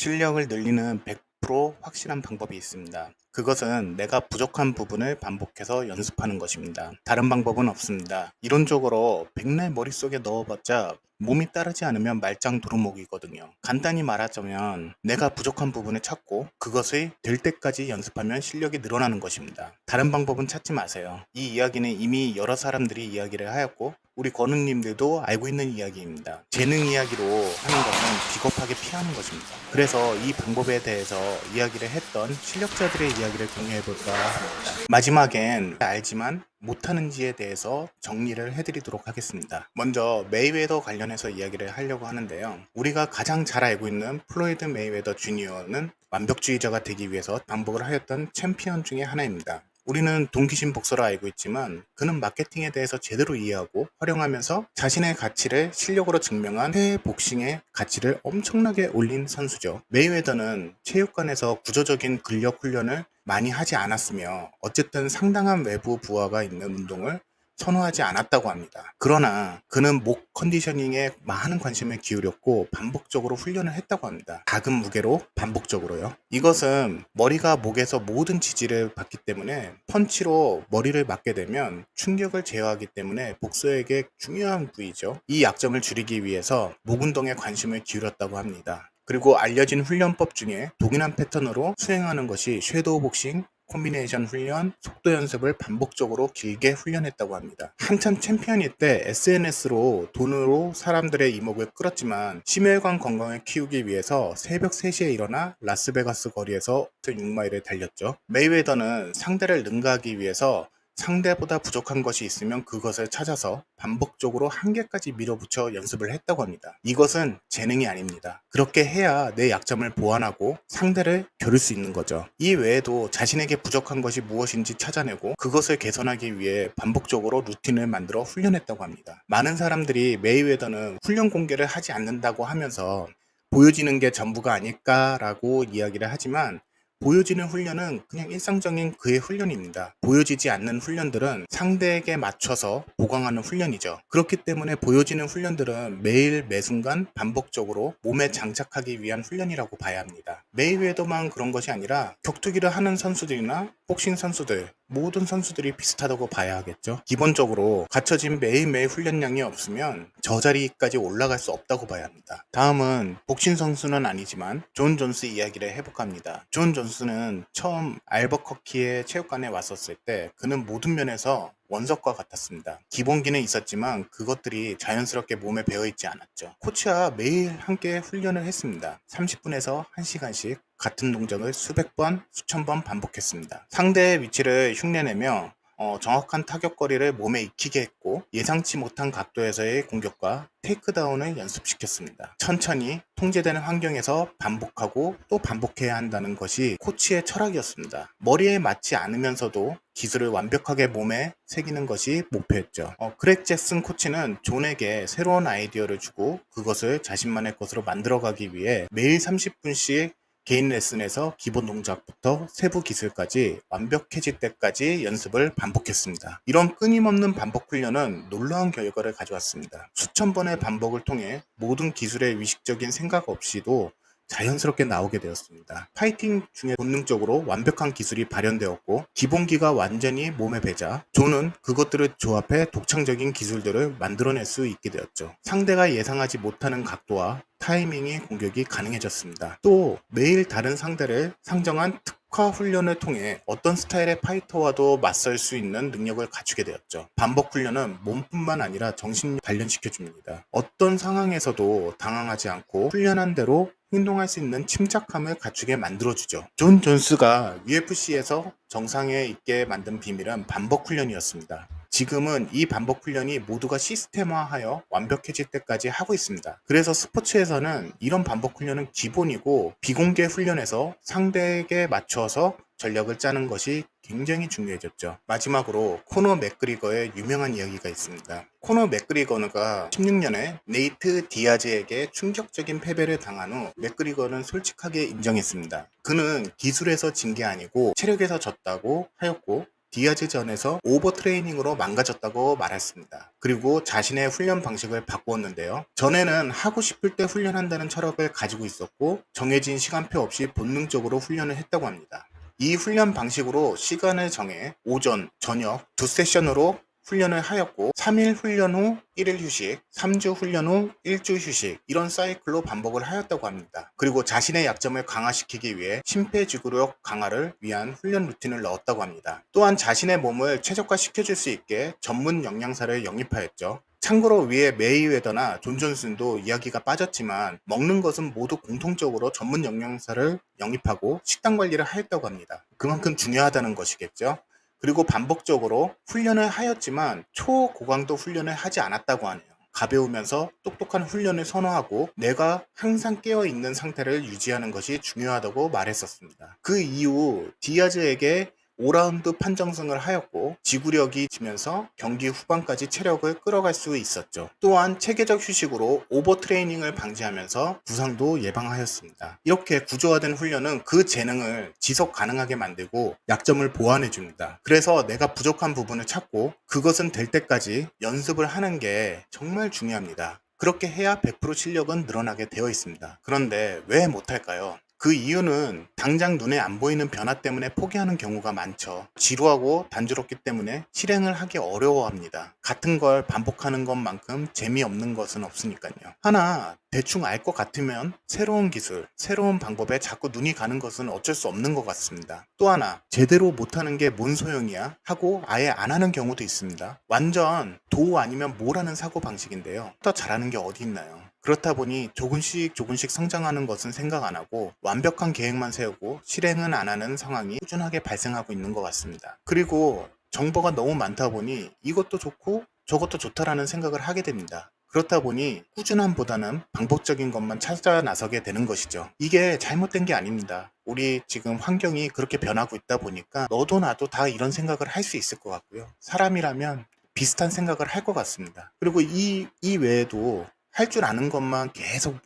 실력을 늘리는 100% 확실한 방법이 있습니다. 그것은 내가 부족한 부분을 반복해서 연습하는 것입니다. 다른 방법은 없습니다. 이론적으로 백날 머릿속에 넣어봤자 몸이 따르지 않으면 말짱 도루묵이거든요. 간단히 말하자면 내가 부족한 부분을 찾고 그것을 될 때까지 연습하면 실력이 늘어나는 것입니다. 다른 방법은 찾지 마세요. 이 이야기는 이미 여러 사람들이 이야기를 하였고 우리 권우님들도 알고 있는 이야기입니다. 재능 이야기로 하는 것은 비겁하게 피하는 것입니다. 그래서 이 방법에 대해서 이야기를 했던 실력자들의 이야기를 공유해볼까 합니다. 마지막엔 알지만 못하는지에 대해서 정리를 해드리도록 하겠습니다. 먼저 메이웨더 관련해서 이야기를 하려고 하는데요. 우리가 가장 잘 알고 있는 플로이드 메이웨더 주니어는 완벽주의자가 되기 위해서 반복을 하였던 챔피언 중에 하나입니다. 우리는 동기심 복서로 알고 있지만 그는 마케팅에 대해서 제대로 이해하고 활용하면서 자신의 가치를 실력으로 증명한 해외 복싱의 가치를 엄청나게 올린 선수죠. 메이웨더는 체육관에서 구조적인 근력 훈련을 많이 하지 않았으며 어쨌든 상당한 외부 부하가 있는 운동을 선호하지 않았다고 합니다. 그러나 그는 목 컨디셔닝에 많은 관심을 기울였고 반복적으로 훈련을 했다고 합니다. 작은 무게로 반복적으로요. 이것은 머리가 목에서 모든 지지를 받기 때문에 펀치로 머리를 맞게 되면 충격을 제어하기 때문에 복서에게 중요한 부위죠. 이 약점을 줄이기 위해서 목 운동에 관심을 기울였다고 합니다. 그리고 알려진 훈련법 중에 동일한 패턴으로 수행하는 것이 섀도우 복싱, 콤비네이션 훈련, 속도 연습을 반복적으로 길게 훈련했다고 합니다. 한참 챔피언일 때 SNS로 돈으로 사람들의 이목을 끌었지만 심혈관 건강을 키우기 위해서 새벽 3시에 일어나 라스베가스 거리에서 6마일을 달렸죠. 메이웨더는 상대를 능가하기 위해서 상대보다 부족한 것이 있으면 그것을 찾아서 반복적으로 한계까지 밀어붙여 연습을 했다고 합니다. 이것은 재능이 아닙니다. 그렇게 해야 내 약점을 보완하고 상대를 겨룰 수 있는 거죠. 이 외에도 자신에게 부족한 것이 무엇인지 찾아내고 그것을 개선하기 위해 반복적으로 루틴을 만들어 훈련했다고 합니다. 많은 사람들이 메이웨더는 훈련 공개를 하지 않는다고 하면서 보여지는 게 전부가 아닐까라고 이야기를 하지만 보여지는 훈련은 그냥 일상적인 그의 훈련입니다. 보여지지 않는 훈련들은 상대에게 맞춰서 보강하는 훈련이죠. 그렇기 때문에 보여지는 훈련들은 매일 매순간 반복적으로 몸에 장착하기 위한 훈련이라고 봐야 합니다. 메이웨더만 그런 것이 아니라 격투기를 하는 선수들이나 복싱 선수들 모든 선수들이 비슷하다고 봐야 하겠죠. 기본적으로 갖춰진 매일매일 훈련량이 없으면 저 자리까지 올라갈 수 없다고 봐야 합니다. 다음은 복싱 선수는 아니지만 존 존스 이야기를 해볼까 합니다. 존 존스는 처음 알버커키의 체육관에 왔었을 때 그는 모든 면에서 원석과 같았습니다. 기본기는 있었지만 그것들이 자연스럽게 몸에 배어있지 않았죠. 코치와 매일 함께 훈련을 했습니다. 30분에서 1시간씩 같은 동작을 수백 번, 수천 번 반복했습니다. 상대의 위치를 흉내내며 정확한 타격거리를 몸에 익히게 했고 예상치 못한 각도에서의 공격과 테이크다운을 연습시켰습니다. 천천히 통제되는 환경에서 반복하고 또 반복해야 한다는 것이 코치의 철학이었습니다. 머리에 맞지 않으면서도 기술을 완벽하게 몸에 새기는 것이 목표였죠. 그렉 잭슨 코치는 존에게 새로운 아이디어를 주고 그것을 자신만의 것으로 만들어가기 위해 매일 30분씩 개인 레슨에서 기본 동작부터 세부 기술까지 완벽해질 때까지 연습을 반복했습니다. 이런 끊임없는 반복 훈련은 놀라운 결과를 가져왔습니다. 수천 번의 반복을 통해 모든 기술의 위식적인 생각 없이도 자연스럽게 나오게 되었습니다. 파이팅 중에 본능적으로 완벽한 기술이 발현되었고 기본기가 완전히 몸에 배자 존은 그것들을 조합해 독창적인 기술들을 만들어낼 수 있게 되었죠. 상대가 예상하지 못하는 각도와 타이밍의 공격이 가능해졌습니다. 또 매일 다른 상대를 상정한 특화 훈련을 통해 어떤 스타일의 파이터와도 맞설 수 있는 능력을 갖추게 되었죠. 반복 훈련은 몸뿐만 아니라 정신을 단련시켜 줍니다. 어떤 상황에서도 당황하지 않고 훈련한 대로 행동할 수 있는 침착함을 갖추게 만들어주죠. 존 존스가 UFC에서 정상에 있게 만든 비밀은 반복 훈련이었습니다. 지금은 이 반복 훈련이 모두가 시스템화하여 완벽해질 때까지 하고 있습니다. 그래서 스포츠에서는 이런 반복 훈련은 기본이고 비공개 훈련에서 상대에게 맞춰서 전략을 짜는 것이 굉장히 중요해졌죠. 마지막으로 코너 맥그리거의 유명한 이야기가 있습니다. 코너 맥그리거가 16년에 네이트 디아즈에게 충격적인 패배를 당한 후 맥그리거는 솔직하게 인정했습니다. 그는 기술에서 진 게 아니고 체력에서 졌다고 하였고 디아즈전에서 오버트레이닝으로 망가졌다고 말했습니다. 그리고 자신의 훈련 방식을 바꾸었는데요. 전에는 하고 싶을 때 훈련한다는 철학을 가지고 있었고 정해진 시간표 없이 본능적으로 훈련을 했다고 합니다. 이 훈련 방식으로 시간을 정해 오전, 저녁 두 세션으로 훈련을 하였고 3일 훈련 후 1일 휴식, 3주 훈련 후 1주 휴식 이런 사이클로 반복을 하였다고 합니다. 그리고 자신의 약점을 강화시키기 위해 심폐지구력 강화를 위한 훈련 루틴을 넣었다고 합니다. 또한 자신의 몸을 최적화시켜줄 수 있게 전문 영양사를 영입하였죠. 참고로 위에 메이웨더나 존 존슨도 이야기가 빠졌지만 먹는 것은 모두 공통적으로 전문 영양사를 영입하고 식단 관리를 하였다고 합니다. 그만큼 중요하다는 것이겠죠. 그리고 반복적으로 훈련을 하였지만 초고강도 훈련을 하지 않았다고 하네요. 가벼우면서 똑똑한 훈련을 선호하고 내가 항상 깨어있는 상태를 유지하는 것이 중요하다고 말했었습니다. 그 이후 디아즈에게 5라운드 판정승을 하였고 지구력이 지면서 경기 후반까지 체력을 끌어갈 수 있었죠. 또한 체계적 휴식으로 오버트레이닝을 방지하면서 부상도 예방하였습니다. 이렇게 구조화된 훈련은 그 재능을 지속 가능하게 만들고 약점을 보완해 줍니다. 그래서 내가 부족한 부분을 찾고 그것은 될 때까지 연습을 하는 게 정말 중요합니다. 그렇게 해야 100% 실력은 늘어나게 되어 있습니다. 그런데 왜 못할까요? 그 이유는 당장 눈에 안 보이는 변화 때문에 포기하는 경우가 많죠. 지루하고 단조롭기 때문에 실행을 하기 어려워합니다. 같은 걸 반복하는 것만큼 재미없는 것은 없으니까요. 하나 대충 알 것 같으면 새로운 기술, 새로운 방법에 자꾸 눈이 가는 것은 어쩔 수 없는 것 같습니다. 또 하나 제대로 못하는 게 뭔 소용이야? 하고 아예 안 하는 경우도 있습니다. 완전 도 아니면 모라는 사고방식인데요. 더 잘하는 게 어디 있나요? 그렇다 보니 조금씩 성장하는 것은 생각 안 하고 완벽한 계획만 세우고 실행은 안 하는 상황이 꾸준하게 발생하고 있는 것 같습니다. 그리고 정보가 너무 많다 보니 이것도 좋고 저것도 좋다라는 생각을 하게 됩니다. 그렇다 보니 꾸준함보다는 반복적인 것만 찾아 나서게 되는 것이죠. 이게 잘못된 게 아닙니다. 우리 지금 환경이 그렇게 변하고 있다 보니까 너도 나도 다 이런 생각을 할 수 있을 것 같고요. 사람이라면 비슷한 생각을 할 것 같습니다. 그리고 이 외에도 할 줄 아는 것만 계속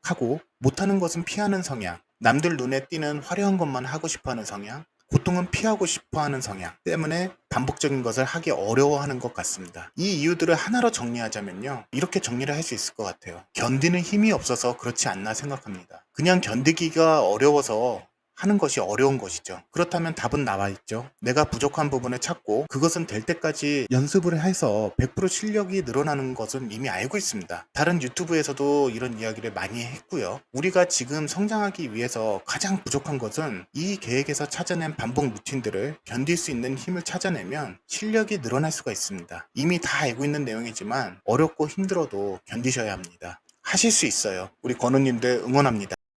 하고 못하는 것은 피하는 성향, 남들 눈에 띄는 화려한 것만 하고 싶어하는 성향, 고통은 피하고 싶어하는 성향 때문에 반복적인 것을 하기 어려워하는 것 같습니다. 이 이유들을 하나로 정리하자면요, 이렇게 정리를 할 수 있을 것 같아요. 견디는 힘이 없어서 그렇지 않나 생각합니다. 그냥 견디기가 어려워서 하는 것이 어려운 것이죠. 그렇다면 답은 나와 있죠. 내가 부족한 부분을 찾고 그것은 될 때까지 연습을 해서 100% 실력이 늘어나는 것은 이미 알고 있습니다. 다른 유튜브에서도 이런 이야기를 많이 했고요. 우리가 지금 성장하기 위해서 가장 부족한 것은 이 계획에서 찾아낸 반복 루틴들을 견딜 수 있는 힘을 찾아내면 실력이 늘어날 수가 있습니다. 이미 다 알고 있는 내용이지만 어렵고 힘들어도 견디셔야 합니다. 하실 수 있어요. 우리 권우님들 응원합니다.